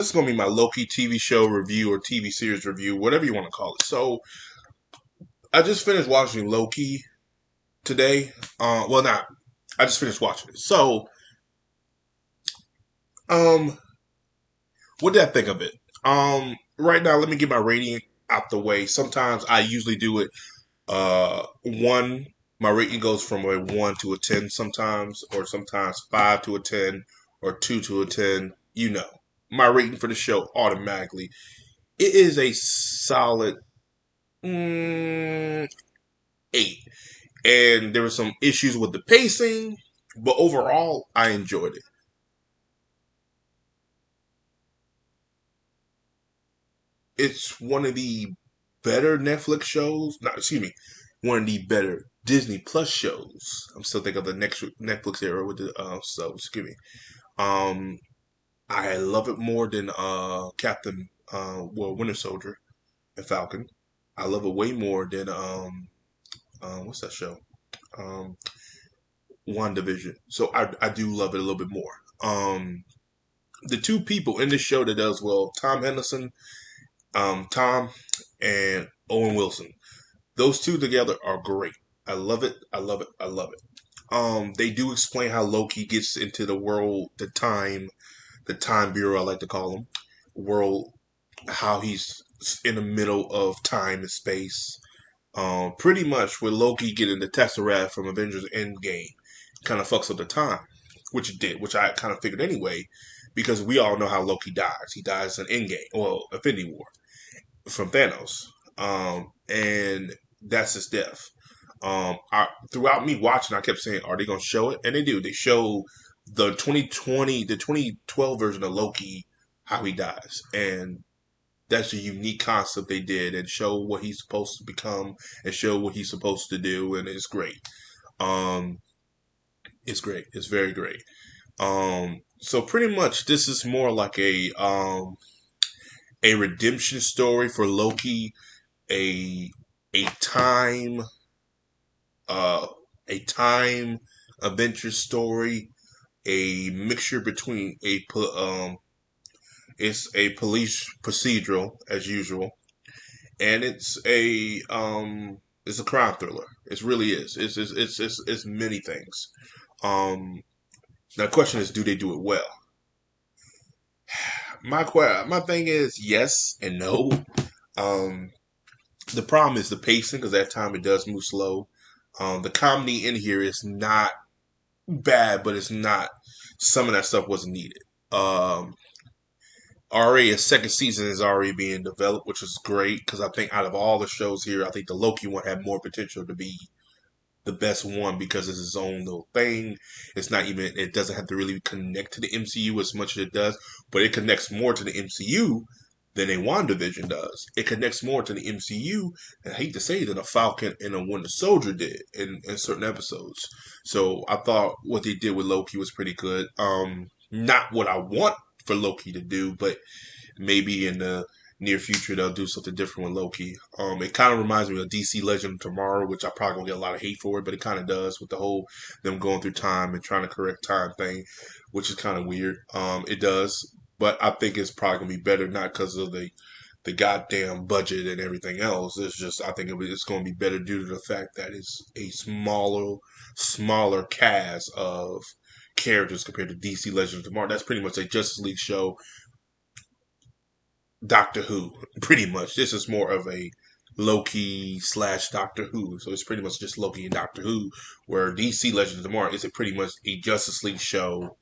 This is going to be my Loki TV show review or TV series review, whatever you want to call it. So, I just finished watching Loki today. Well, not. I just finished watching it. So, um, what did I think of it? Right now, let me get my rating out the way. Sometimes I usually do it. One, my rating goes from a 1 to a 10 sometimes, or sometimes 5 to a 10, or 2 to a 10. You know, my rating for the show automatically. It is a solid 8. And there were some issues with the pacing, but overall, I enjoyed it. It's one of the better Netflix shows. Not, excuse me, one of the better Disney Plus shows. I'm still thinking of the next Netflix era with the so excuse me. Um, I love it more than Captain Winter Soldier and Falcon. I love it way more than what's that show? Um, WandaVision. So I do love it a little bit more. The two people in the show that does well, Tom Henderson, Tom, and Owen Wilson. Those two together are great. I love it. I love it. I love it. They do explain how Loki gets into the world, the time bureau, I like to call them, world, how he's in the middle of time and space. Pretty much with Loki getting the Tesseract from Avengers Endgame, kind of fucks up the time, which it did, which I kind of figured anyway, because we all know how Loki dies. He dies in Endgame, well, Infinity War from Thanos, and that's his death. Throughout me watching, I kept saying, "Are they going to show it?" And they do. They show the 2020, the 2012 version of Loki, how he dies, and that's a unique concept they did, and show what he's supposed to become, and show what he's supposed to do, and it's great. Um, it's great. It's very great. So pretty much, this is more like a redemption story for Loki, a a time uh a time adventure story, a mixture between it's a police procedural as usual, and it's a crime thriller. It really is. It's many things. Um, Now the question is, do they do it well? My thing is yes and no. Um, the problem is the pacing because at time it does move slow. The comedy in here is not bad, but it's not. Some of that stuff wasn't needed. Already a second season is already being developed, which is great because I think out of all the shows here, I think the Loki one had more potential to be the best one because it's its own little thing. It's not even, it doesn't have to really connect to the MCU as much as it does, but it connects more to the MCU than a WandaVision does. It connects more to the MCU, and I hate to say it, than a Falcon and a Winter Soldier did in certain episodes. So I thought what they did with Loki was pretty good. Not what I want for Loki to do, but maybe in the near future they'll do something different with Loki. It kind of reminds me of DC Legend of Tomorrow, which I probably gonna get a lot of hate for it, but it kind of does with the whole them going through time and trying to correct time thing, which is kind of weird. It does, but I think it's probably gonna be better not because of the goddamn budget and everything else. It's just I think it's going to be better due to the fact that it's a smaller cast of characters compared to DC Legend of Tomorrow. That's pretty much a Justice League show Doctor Who, pretty much. This is more of a Loki slash Doctor Who. So it's pretty much just Loki and Doctor Who, where DC Legends of Tomorrow is a pretty much a Justice League show,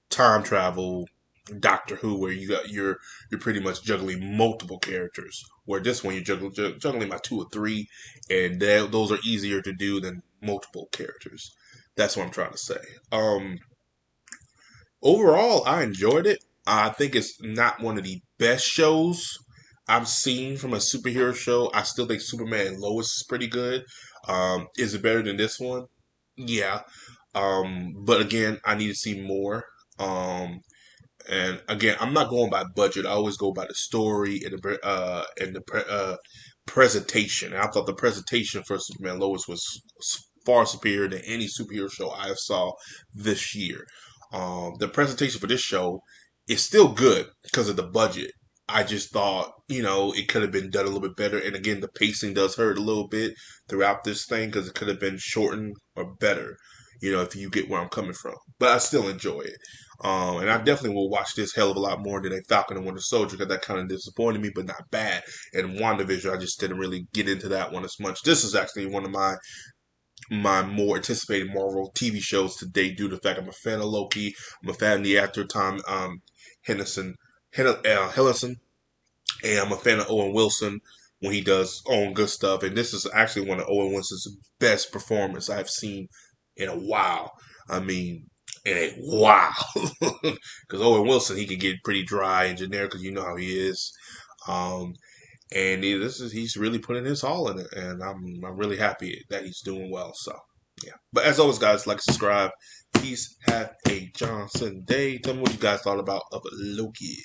time travel, Doctor Who, where you're pretty much juggling multiple characters. Where this one you're juggling about two or three, and those are easier to do than multiple characters. That's what I'm trying to say. Overall, I enjoyed it. I think it's not one of the best shows I've seen from a superhero show. I still think Superman and Lois is pretty good. Is it better than this one? Yeah. But again, I need to see more. And again, I'm not going by budget. I always go by the story and the presentation. And I thought the presentation for Superman and Lois was far superior than any superhero show I saw this year. The presentation for this show it's still good because of the budget. I just thought, it could have been done a little bit better. And again, the pacing does hurt a little bit throughout this thing because it could have been shortened or better, if you get where I'm coming from. But I still enjoy it. And I definitely will watch this hell of a lot more than a Falcon and Winter Soldier because that kind of disappointed me, but not bad. And WandaVision, I just didn't really get into that one as much. This is actually one of my more anticipated Marvel TV shows today due to the fact I'm a fan of Loki. I'm a fan of the actor Tom Henderson, Henderson, and I'm a fan of Owen Wilson when he does own good stuff. And this is actually one of Owen Wilson's best performance I've seen in a while. I mean, in a while, because Owen Wilson he can get pretty dry and generic because you know how he is. Um, and he's really putting his all in it, and I'm really happy that he's doing well. So yeah. But as always, guys, like, subscribe. Peace. Have a Johnson day. Tell me what you guys thought about of Loki.